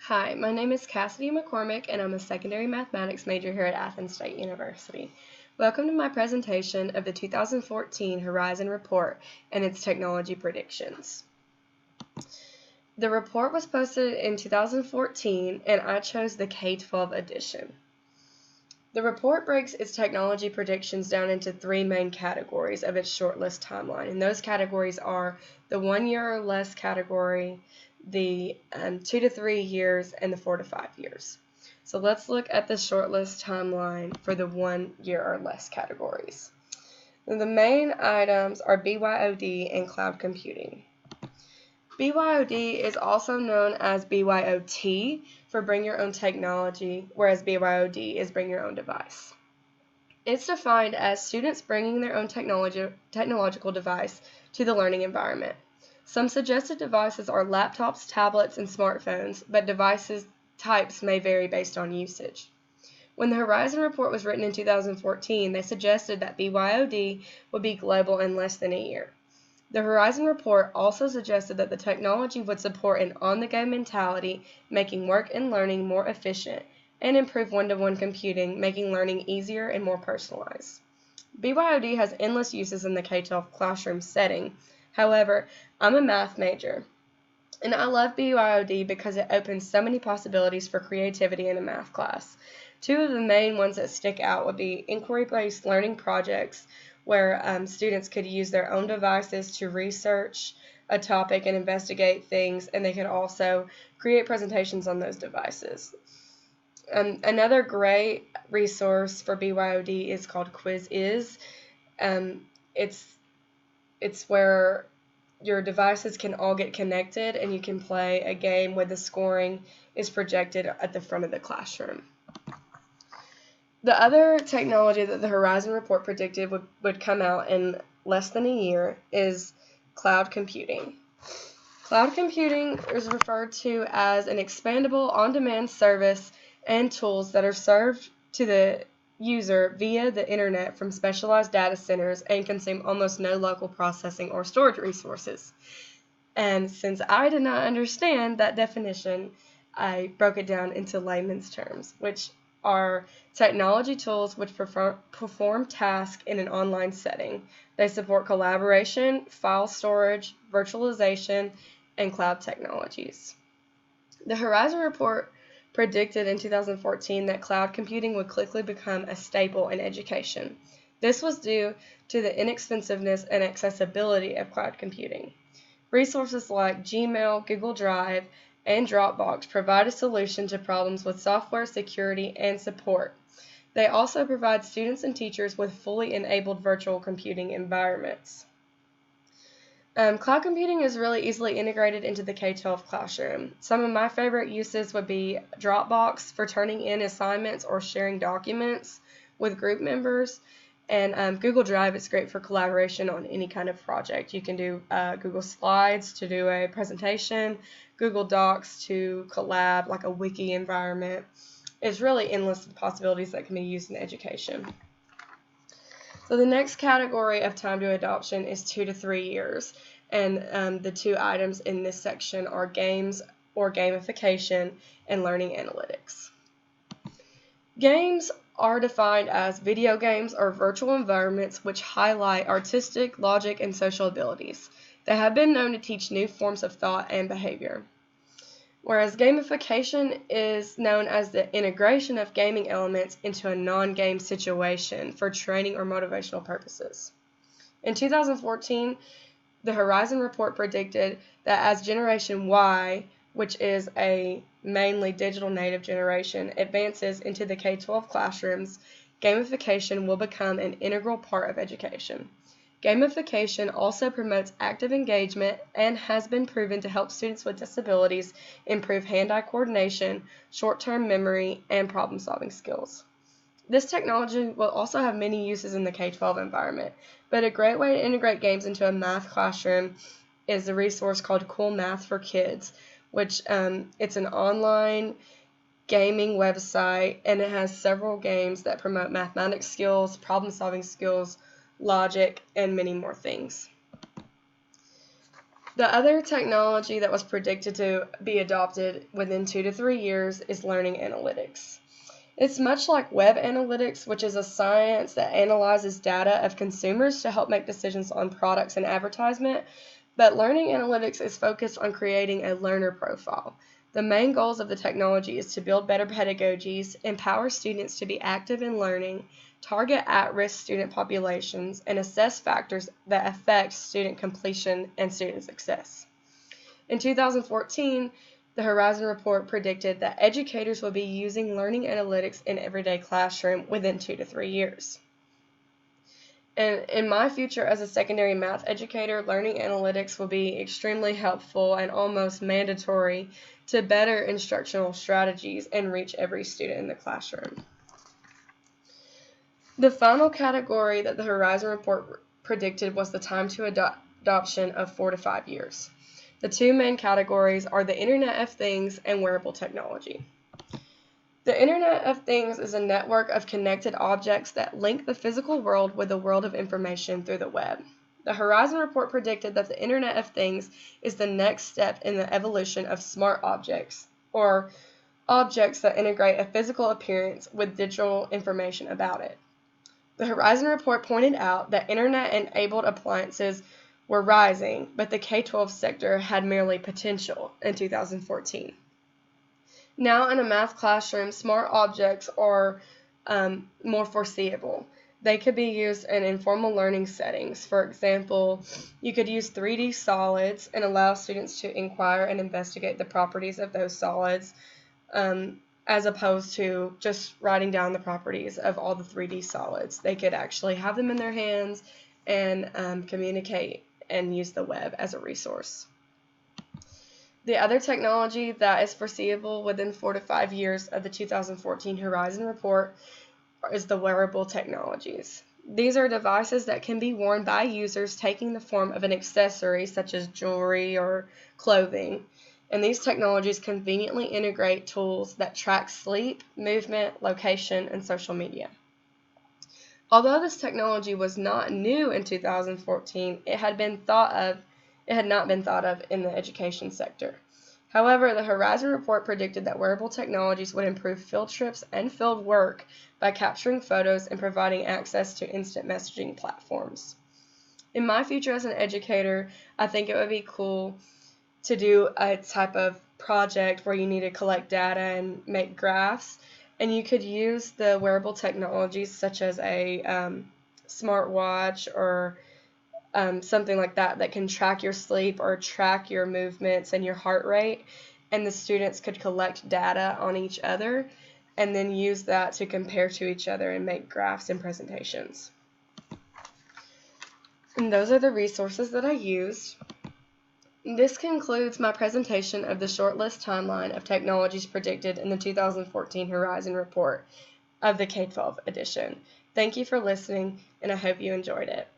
Hi, my name is Cassidy McCormick, and I'm a secondary mathematics major here at Athens State University. Welcome to my presentation of the 2014 Horizon Report and its technology predictions. The report was posted in 2014, and I chose the K-12 edition. The report breaks its technology predictions down into three main categories of its shortlist timeline, and those categories are the 1 year or less category, the 2 to 3 years, and the 4 to 5 years. So let's look at the shortlist timeline for the 1 year or less categories. The main items are BYOD and cloud computing. BYOD is also known as BYOT for bring your own technology, whereas BYOD is bring your own device. It's defined as students bringing their own technological device to the learning environment. Some suggested devices are laptops, tablets, and smartphones, but devices types may vary based on usage. When the Horizon Report was written in 2014, they suggested that BYOD would be global in less than a year. The Horizon Report also suggested that the technology would support an on-the-go mentality, making work and learning more efficient, and improve one-to-one computing, making learning easier and more personalized. BYOD has endless uses in the K-12 classroom setting. However, I'm a math major, and I love BYOD because it opens so many possibilities for creativity in a math class. Two of the main ones that stick out would be inquiry-based learning projects, where students could use their own devices to research a topic and investigate things, and they could also create presentations on those devices. Another great resource for BYOD is called Quiz-Is. It's where your devices can all get connected and you can play a game where the scoring is projected at the front of the classroom. The other technology that the Horizon Report predicted would come out in less than a year is cloud computing. Cloud computing is referred to as an expandable on-demand service and tools that are served to the user via the internet from specialized data centers and consume almost no local processing or storage resources. And since I did not understand that definition, I broke it down into layman's terms, which are technology tools which perform tasks in an online setting. They support collaboration, file storage, virtualization, and cloud technologies. The Horizon Report predicted in 2014 that cloud computing would quickly become a staple in education. This was due to the inexpensiveness and accessibility of cloud computing. Resources like Gmail, Google Drive, and Dropbox provide a solution to problems with software security and support. They also provide students and teachers with fully enabled virtual computing environments. Cloud computing is really easily integrated into the K-12 classroom. Some of my favorite uses would be Dropbox for turning in assignments or sharing documents with group members, and Google Drive is great for collaboration on any kind of project. You can do Google Slides to do a presentation, Google Docs to collab like a wiki environment. It's really endless possibilities that can be used in education. So the next category of time to adoption is 2 to 3 years, and the two items in this section are games or gamification and learning analytics. Games are defined as video games or virtual environments which highlight artistic, logic, and social abilities. They have been known to teach new forms of thought and behavior. Whereas gamification is known as the integration of gaming elements into a non-game situation for training or motivational purposes. In 2014, the Horizon Report predicted that as Generation Y, which is a mainly digital native generation, advances into the K-12 classrooms, gamification will become an integral part of education. Gamification also promotes active engagement and has been proven to help students with disabilities improve hand-eye coordination, short-term memory, and problem-solving skills. This technology will also have many uses in the K-12 environment, but a great way to integrate games into a math classroom is a resource called Cool Math for Kids, which it's an online gaming website, and it has several games that promote mathematics skills, problem-solving skills, logic, and many more things. The other technology that was predicted to be adopted within 2 to 3 years is learning analytics. It's much like web analytics, which is a science that analyzes data of consumers to help make decisions on products and advertisement, but learning analytics is focused on creating a learner profile. The main goals of the technology is to build better pedagogies, empower students to be active in learning, target at-risk student populations, and assess factors that affect student completion and student success. In 2014, the Horizon Report predicted that educators will be using learning analytics in everyday classroom within 2 to 3 years. And in my future as a secondary math educator, learning analytics will be extremely helpful and almost mandatory to better instructional strategies and reach every student in the classroom. The final category that the Horizon Report predicted was the time to adoption of 4 to 5 years. The two main categories are the Internet of Things and wearable technology. The Internet of Things is a network of connected objects that link the physical world with the world of information through the web. The Horizon Report predicted that the Internet of Things is the next step in the evolution of smart objects, or objects that integrate a physical appearance with digital information about it. The Horizon Report pointed out that Internet-enabled appliances were rising, but the K-12 sector had merely potential in 2014. Now in a math classroom, smart objects are more foreseeable. They could be used in informal learning settings. For example, you could use 3D solids and allow students to inquire and investigate the properties of those solids, as opposed to just writing down the properties of all the 3D solids. They could actually have them in their hands and communicate and use the web as a resource. The other technology that is foreseeable within 4 to 5 years of the 2014 Horizon Report is the wearable technologies. These are devices that can be worn by users taking the form of an accessory such as jewelry or clothing. And these technologies conveniently integrate tools that track sleep, movement, location, and social media. Although this technology was not new in 2014, it had not been thought of in the education sector. However, the Horizon Report predicted that wearable technologies would improve field trips and field work by capturing photos and providing access to instant messaging platforms. In my future as an educator, I think it would be cool to do a type of project where you need to collect data and make graphs, and you could use the wearable technologies such as a smartwatch or something like that can track your sleep or track your movements and your heart rate, and the students could collect data on each other and then use that to compare to each other and make graphs and presentations. And those are the resources that I used. This concludes my presentation of the shortlist timeline of technologies predicted in the 2014 Horizon Report of the K-12 edition. Thank you for listening, and I hope you enjoyed it.